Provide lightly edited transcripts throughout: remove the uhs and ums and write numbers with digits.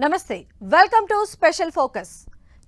నమస్తే welcome to special focus.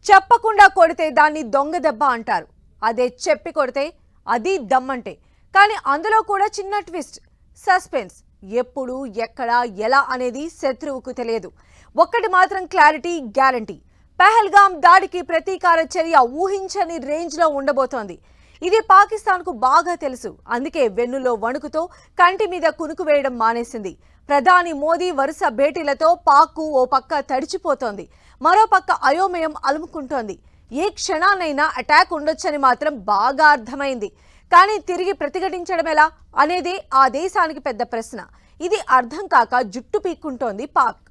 చెప్పకుండా కొడితే దాన్ని దొంగ దెబ్బ అంటారు. అదే చెప్పి కొడితే అది దమ్మంటే. కానీ అందులో కూడా చిన్న ట్విస్ట్, సస్పెన్స్. ఎప్పుడు ఎక్కడ ఎలా అనేది శత్రువుకు తెలియదు. ఒక్కటి మాత్రం క్లారిటీ, గ్యారంటీ. పహల్గాం దాడికి ప్రతీకార చర్య ఊహించని రేంజ్లో ఉండబోతోంది. ఇది పాకిస్తాన్కు బాగా తెలుసు. అందుకే వెన్నులో వణుకుతో కంటి మీద కునుకు వేయడం మానేసింది. ప్రధాని మోదీ వరుస భేటీలతో పాక్కు ఓ పక్క తడిచిపోతోంది, మరో పక్క అయోమయం అలుముకుంటోంది. ఏ క్షణాన్నైనా అటాక్ ఉండొచ్చని మాత్రం బాగా అర్థమైంది. కానీ తిరిగి ప్రతిఘటించడం ఎలా అనేది ఆ దేశానికి పెద్ద ప్రశ్న. ఇది అర్థం కాక జుట్టు పీక్కుంటోంది పాక్.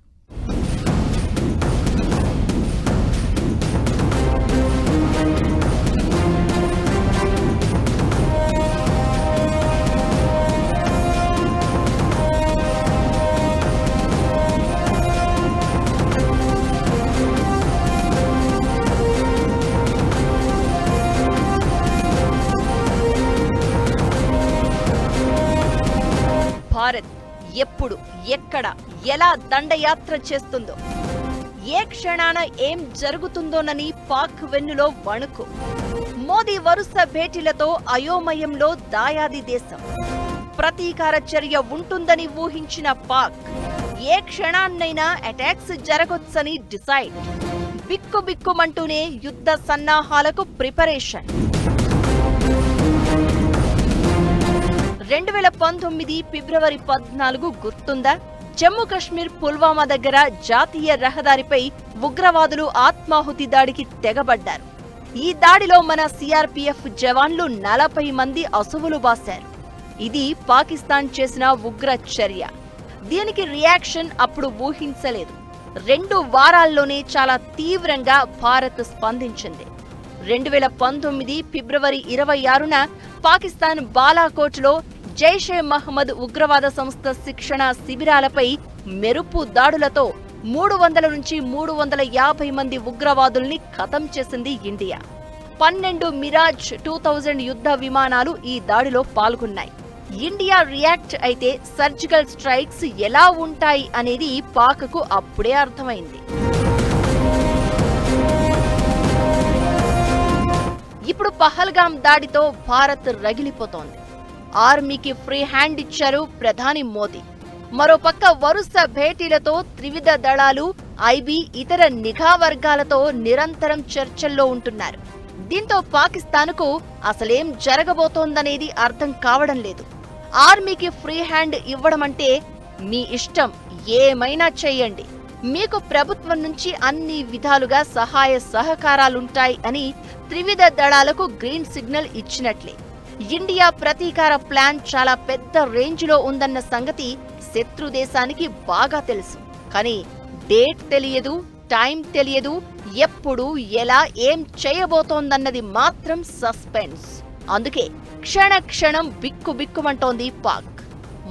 భారత్ ఎప్పుడు ఎక్కడ ఎలా దండయాత్ర చేస్తుందో, ఏ క్షణాన ఏం జరుగుతుందోనని పాక్ వెన్నులో వణుకు. మోదీ వరుస భేటీలతో అయోమయంలో దాయాది దేశం. ప్రతీకార చర్య ఉంటుందని ఊహించిన పాక్ ఏ క్షణాన్నైనా అటాక్స్ జరగొచ్చని డిసైడ్. బిక్కుబిక్కుమంటూనే యుద్ధ సన్నాహాలకు ప్రిపరేషన్. 2019 ఫిబ్రవరి 14 గుర్తుందా? జమ్మూ కశ్మీర్ పుల్వామా దగ్గర జాతీయ రహదారిపై ఉగ్రవాదులు ఆత్మాహుతి దాడికి తెగబడ్డారు. ఈ దాడిలో మన సిఆర్పీఎఫ్ జవాన్లు 40 మంది అసువులు బాశారు. ఇది పాకిస్తాన్ చేసిన ఉగ్ర చర్య. దీనికి రియాక్షన్ అప్పుడు ఊహించలేదు. 2 వారాల్లోనే చాలా తీవ్రంగా భారత్ స్పందించింది. 2019 ఫిబ్రవరి 26న పాకిస్తాన్ బాలాకోట్లో జైషే మహ్మద్ ఉగ్రవాద సంస్థ శిక్షణ శిబిరాలపై మెరుపు దాడులతో 300 నుంచి 350 మంది ఉగ్రవాదుల్ని ఖతం చేసింది ఇండియా. 12 మిరాజ్ 2000 యుద్ధ విమానాలు ఈ దాడిలో పాల్గొన్నాయి. ఇండియా రియాక్ట్ అయితే సర్జికల్ స్ట్రైక్స్ ఎలా ఉంటాయి అనేది పాక్కు అప్పుడే అర్థమైంది. ఇప్పుడు పహల్గాం దాడితో భారత్ రగిలిపోతోంది. ఆర్మీకి ఫ్రీ హ్యాండ్ ఇచ్చారు ప్రధాని మోదీ. మరోపక్క వరుస భేటీలతో త్రివిధ దళాలు, ఐబీ, ఇతర నిఘా వర్గాలతో నిరంతరం చర్చల్లో ఉంటున్నారు. దీంతో పాకిస్తాన్కు అసలేం జరగబోతోందనేది అర్థం కావడం లేదు. ఆర్మీకి ఫ్రీ హ్యాండ్ ఇవ్వడమంటే మీ ఇష్టం, ఏమైనా చెయ్యండి, మీకు ప్రభుత్వం నుంచి అన్ని విధాలుగా సహాయ సహకారాలుంటాయి అని త్రివిధ దళాలకు గ్రీన్ సిగ్నల్ ఇచ్చినట్లే. ఇండియా ప్రతీకార ప్లాన్ చాలా పెద్ద రేంజ్లో ఉందన్న సంగతి శత్రు దేశానికి బాగా తెలుసు. కానీ డేట్ తెలియదు, టైం తెలియదు, ఎప్పుడు ఎలా ఏం చేయబోతోందన్నది మాత్రం సస్పెన్స్. అందుకే క్షణ క్షణం బిక్కుబిక్కుమంటోంది పాక్.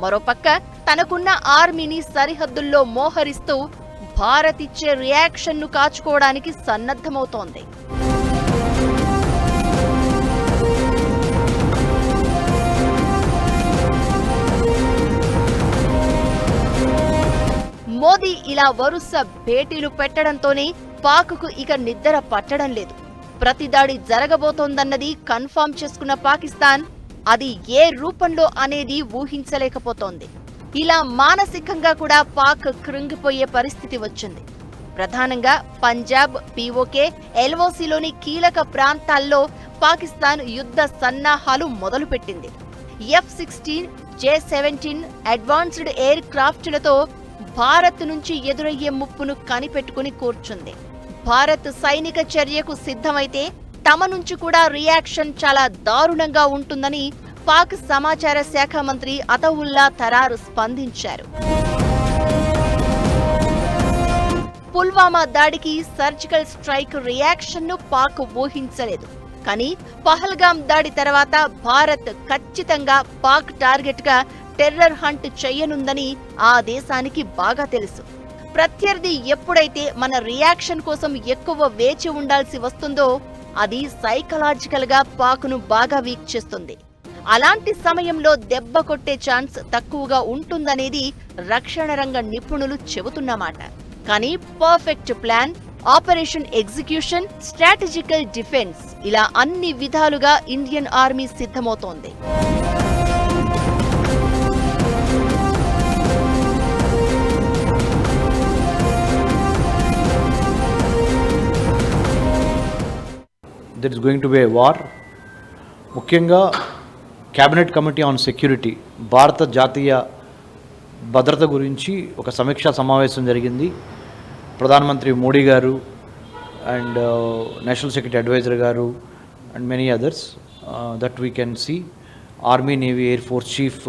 మరోపక్క తనకున్న ఆర్మీని సరిహద్దుల్లో మోహరిస్తూ భారత్ ఇచ్చే రియాక్షన్ను కాచుకోవడానికి సన్నద్ధమవుతోంది. మోదీ ఇలా వరుస భేటీలు పెట్టడంతోనే పాక్కు ఇక నిద్ర పట్టడం లేదు. ప్రతి దాడి జరగబోతోందన్నది కన్ఫర్మ్ చేసుకున్న పాకిస్తాన్ అది ఏ రూపంలో అనేది ఊహించలేకపోతోంది. ఇలా మానసికంగా కూడా పాక్ కృంగిపోయే పరిస్థితి వచ్చింది. ప్రధానంగా పంజాబ్, పీఓకే, ఎల్ఓసీలోని కీలక ప్రాంతాల్లో పాకిస్తాన్ యుద్ధ సన్నాహాలు మొదలుపెట్టింది. F-16, J-17 advanced air క్రాఫ్ట్లతో Bharat నుంచి ఎదురయ్యే ముప్పును కనిపెట్టుకుని కూర్చుంది. భారత్ సైనిక చర్యకు సిద్ధమైతే తమ నుంచి కూడా రియాక్షన్ చాలా దారుణంగా ఉంటుందని పాక్ సమాచార శాఖ మంత్రి అతవుల్లా తరార్ స్పందించారు. పుల్వామా దాడికి సర్జికల్ స్ట్రైక్ రియాక్షన్ను పాక్ ఊహించలేదు. కానీ పహల్గాం దాడి తర్వాత భారత్ ఖచ్చితంగా పాక్ టార్గెట్గా టెర్రర్ హంట్ చెయ్యనుందని ఆ దేశానికి బాగా తెలుసు. ప్రత్యర్థి ఎప్పుడైతే మన రియాక్షన్ కోసం ఎక్కువ వేచి ఉండాల్సి వస్తుందో అది సైకలాజికల్ గా పాక్ను బాగా వీక్ చేస్తుంది. అలాంటి సమయంలో దెబ్బ కొట్టే ఛాన్స్ తక్కువగా ఉంటుందనేది రక్షణ రంగ నిపుణులు చెబుతున్నమాట. కానీ perfect plan, operation execution, strategical defence ఇలా అన్ని విధాలుగా ఇండియన్ ఆర్మీ సిద్ధమవుతోంది. There is going to be a war. ముఖ్యంగా క్యాబినెట్ కమిటీ ఆన్ సెక్యూరిటీ, భారత జాతీయ భద్రత గురించి ఒక సమీక్షా సమావేశం జరిగింది. ప్రధానమంత్రి మోడీ గారు అండ్ నేషనల్ సెక్యూరిటీ అడ్వైజర్ గారు and many others that we can see, army, navy, air force chief,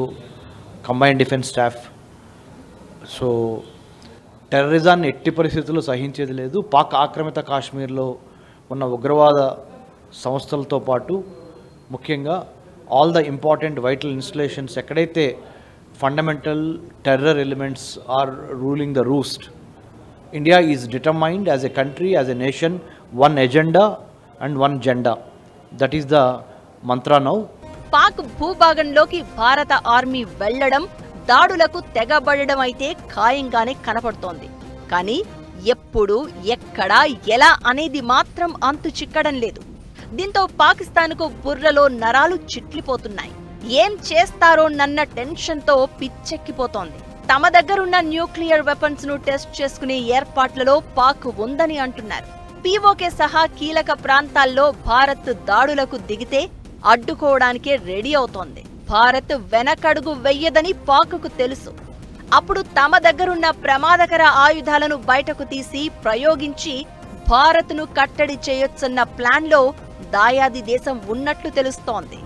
combined defence staff. So టెర్రరిజాన్ని ఎట్టి పరిస్థితుల్లో సహించేది లేదు. పాక్ ఆక్రమిత కాశ్మీర్లో ఉన్న ఉగ్రవాద సంస్థలతో పాటు ముఖ్యంగా all the important vital installations ఎక్కడైతే fundamental terror elements are ruling the roost, India is determined as a country, as a nation, one agenda and one jhanda. That is the mantra now. Pak భూభాగంలోకి భారత ఆర్మీ వెళ్లడం, దాడులకు తెగబడడం అయితే ఖాయంగానే కనపడుతోంది. కానీ ఎప్పుడు, ఎక్కడ, ఎలా అనేది మాత్రం అంతు చిక్కడం లేదు. దీంతో పాకిస్తాన్కు బుర్రలో నరాలు చిట్లిపోతున్నాయి. ఏం చేస్తారోనన్న టెన్షన్తో పిచ్చెక్కిపోతోంది. తమ దగ్గరున్న న్యూక్లియర్ వెపన్స్ ను టెస్ట్ చేసుకునే ఏర్పాట్లలో పాక్ ఉందని అంటున్నారు. పీఓకే సహా కీలక ప్రాంతాల్లో భారత్ దాడులకు దిగితే అడ్డుకోవడానికే రెడీ అవుతోంది. భారత్ వెనకడుగు వెయ్యదని పాక్కు తెలుసు. అప్పుడు తమ దగ్గరున్న ప్రమాదకర ఆయుధాలను బయటకు తీసి ప్రయోగించి భారత్ను కట్టడి చేయొచ్చన్న ప్లాన్లో దాయాది దేశం ఉన్నట్లు తెలుస్తోంది.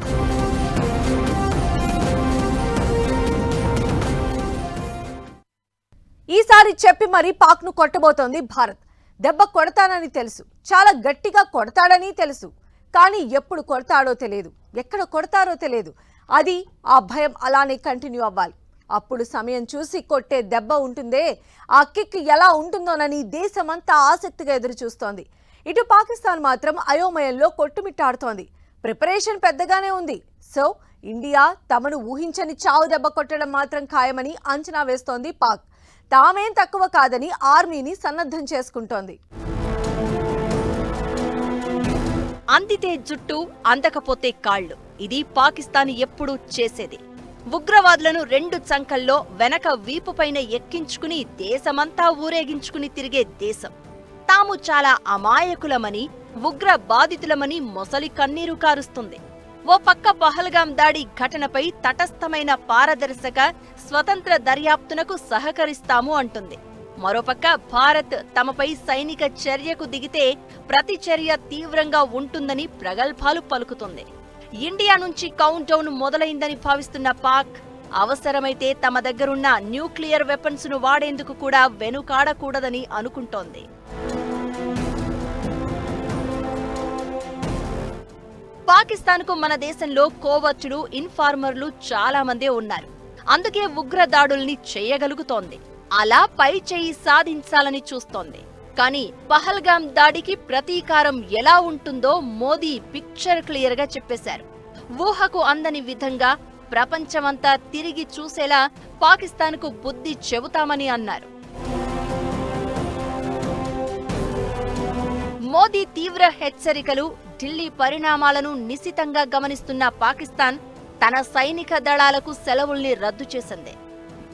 ఈసారి చెప్పి మరీ పాక్ను కొట్టబోతోంది భారత్. దెబ్బ కొడతానని తెలుసు, చాలా గట్టిగా కొడతాడని తెలుసు. కానీ ఎప్పుడు కొడతాడో తెలియదు, ఎక్కడ కొడతారో తెలియదు. అది ఆ భయం అలానే కంటిన్యూ అవ్వాలి. అప్పుడు సమయం చూసి కొట్టే దెబ్బ ఉంటుందే, ఆ కిక్ ఎలా ఉంటుందోనని దేశమంతా ఆసక్తిగా ఎదురు చూస్తోంది. ఇటు పాకిస్తాన్ మాత్రం అయోమయంలో కొట్టుమిట్టాడుతోంది. ప్రిపరేషన్ పెద్దగానే ఉంది. సో ఇండియా తమను ఊహించని చావు దెబ్బ కొట్టడం మాత్రం ఖాయమని అంచనా వేస్తోంది పాక్. తామేం తక్కువ కాదని ఆర్మీని సన్నద్ధం చేసుకుంటోంది. అందితే జుట్టు, అందకపోతే కాళ్లు, ఇది పాకిస్తాన్ ఎప్పుడూ చేసేది. ఉగ్రవాదులను రెండు చంకల్లో వెనక వీపుపైన ఎక్కించుకుని దేశమంతా ఊరేగించుకుని తిరిగే దేశం. తాము చాలా అమాయకులమని, ఉగ్ర బాధితులమని మొసలి కన్నీరు కారుస్తుంది. ఓ పక్క పహల్గాం దాడి ఘటనపై తటస్థమైన పారదర్శక, స్వతంత్ర దర్యాప్తునకు సహకరిస్తాము అంటుంది. మరోపక్క భారత్ తమపై సైనిక చర్యకు దిగితే ప్రతి చర్య తీవ్రంగా ఉంటుందని ప్రగల్భాలు పలుకుతుంది. ఇండియా నుంచి కౌంట్ డౌన్ మొదలైందని భావిస్తున్న పాక్ అవసరమైతే తమ దగ్గరున్న న్యూక్లియర్ వెపన్స్ ను వాడేందుకు కూడా వెనుకాడకూడదని అనుకుంటోంది. పాకిస్తాన్కు మన దేశంలో కోవర్టులు, ఇన్ఫార్మర్లు చాలా మందే ఉన్నారు. అందుకే ఉగ్ర దాడుల్ని చేయగలుగుతోంది. అలా పై చేయి సాధించాలని చూస్తోంది. కానీ పహల్గాం దాడికి ప్రతీకారం ఎలా ఉంటుందో మోదీ పిక్చర్ క్లియర్ గా చెప్పేశారు. ఊహకు అందని విధంగా ప్రపంచమంతా తిరిగి చూసేలా పాకిస్తాన్కు బుద్ధి చెబుతామని అన్నారు. మోదీ తీవ్ర హెచ్చరికలు, ఢిల్లీ పరిణామాలను నిశితంగా గమనిస్తున్న పాకిస్తాన్ తన సైనిక దళాలకు సెలవుల్ని రద్దు చేసింది.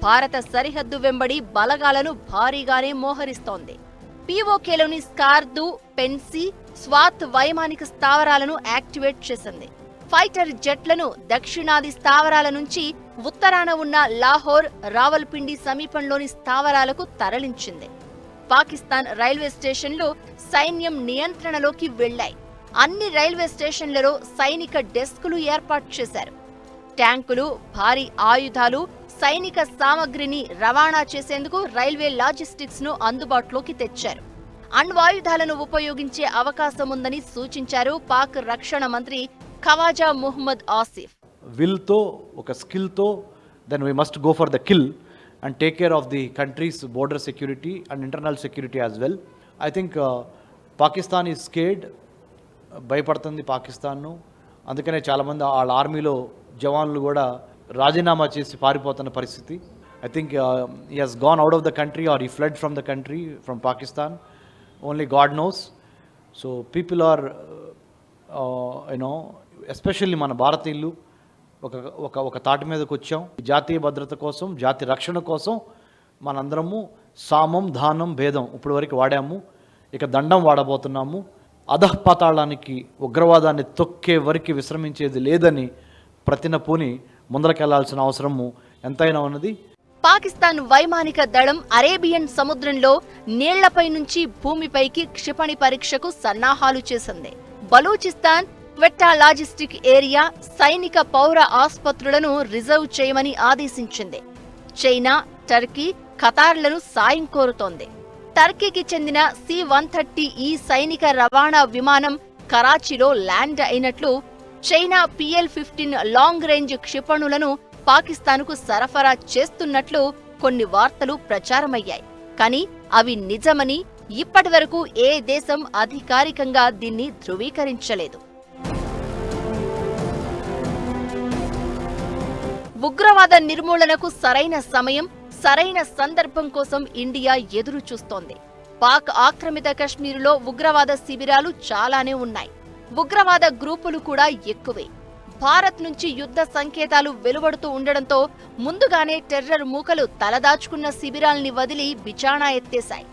భారత సరిహద్దు వెంబడి బలగాలను భారీగానే మోహరిస్తోంది. పీఓకేలోని స్కార్దు, పెన్సీ, స్వాత్ వైమానిక స్థావరాలను యాక్టివేట్ చేసింది. ఫైటర్ జెట్లను దక్షిణాది స్థావరాల నుంచి ఉత్తరాన ఉన్న లాహోర్, రావల్పిండి సమీపంలోని స్థావరాలకు తరలించింది. పాకిస్తాన్ రైల్వే స్టేషన్లు సైన్యం నియంత్రణలోకి వెళ్లాయి. అన్ని రైల్వే స్టేషన్లలో సైనిక డెస్కులు ఏర్పాటు చేశారు. ట్యాంకులు, భారీ ఆయుధాలు, సైనిక సామగ్రిని రవాణా చేసేందుకు రైల్వే లాజిస్టిక్స్ ను అందుబాటులోకి తెచ్చారు. అణ్వాయుధాలను ఉపయోగించే అవకాశముందని సూచించారు పాక్ రక్షణ మంత్రి ఖవాజా ముహమ్మద్ ఆసిఫ్. విల్తో, ఒక స్కిల్తో then we must go for the kill and take care of the country's border security and internal security as well. I think Pakistan is scared, భయపడుతుంది పాకిస్తాన్ను. అందుకనే చాలామంది వాళ్ళ ఆర్మీలో జవాన్లు కూడా రాజీనామా చేసి పారిపోతున్న పరిస్థితి. I think he has gone out of the country or he fled from the country, from Pakistan. Only God knows. So people are, especially మన భారతీయులు ఒక తాటి మీదకి వచ్చాం. జాతీయ భద్రత కోసం, జాతి రక్షణ కోసం మనందరము సామం, దానం, భేదం ఇప్పటి వరకు వాడాము. ఇక దండం వాడబోతున్నాము. అధఃపాతాళానికి, ఉగ్రవాదాన్ని తొక్కే వరకు విశ్రమించేది లేదని ప్రతినపూని ముందరకెళ్లాల్సిన అవసరము ఎంతైనా ఉన్నది. పాకిస్తాన్ వైమానిక దళం అరేబియన్ సముద్రంలో నీళ్లపై నుంచి భూమిపైకి క్షిపణి పరీక్షకు సన్నాహాలు చేసింది. బలూచిస్తాన్, క్వెట్టా లాజిస్టిక్ ఏరియా, సైనిక పౌర ఆసుపత్రులను రిజర్వ్ చేయమని ఆదేశించింది. చైనా, టర్కీ, ఖతార్లను సాయం కోరుతోంది. టర్కీకి చెందిన C-130E సైనిక రవాణా విమానం కరాచీలో ల్యాండ్ అయినట్లు, చైనా PL-15 లాంగ్ రేంజ్ క్షిపణులను పాకిస్తాన్కు సరఫరా చేస్తున్నట్లు కొన్ని వార్తలు ప్రచారమయ్యాయి. కానీ అవి నిజమని ఇప్పటివరకు ఏ దేశం అధికారికంగా దీన్ని ధృవీకరించలేదు. ఉగ్రవాద నిర్మూలనకు సరైన సమయం, సరైన సందర్భం కోసం ఇండియా ఎదురు చూస్తోంది. పాక్ ఆక్రమిత కశ్మీరులో ఉగ్రవాద శిబిరాలు చాలానే ఉన్నాయి. ఉగ్రవాద గ్రూపులు కూడా ఎక్కువే. భారత్ నుంచి యుద్ధ సంకేతాలు వెలువడుతూ ఉండడంతో ముందుగానే టెర్రర్ మూకలు తలదాచుకున్న శిబిరాల్ని వదిలి బిచాణా ఎత్తేశాయి.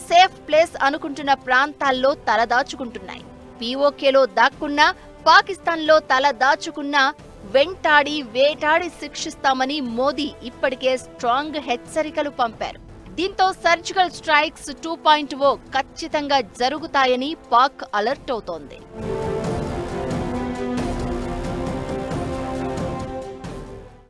సేఫ్ ప్లేస్ అనుకుంటున్న ప్రాంతాల్లో తలదాచుకుంటున్నాయి. POKలో దాక్కున్నా, పాకిస్తాన్లో తలదాచుకున్నా వెంటాడి వేటాడి శిక్షిస్తామని మోదీ ఇప్పటికే స్ట్రాంగ్ హెచ్చరికలు పంపారు. దీంతో సర్జికల్ స్ట్రైక్స్ 2.0 ఖచ్చితంగా జరుగుతాయని పాక్ అలర్ట్ అవుతోంది.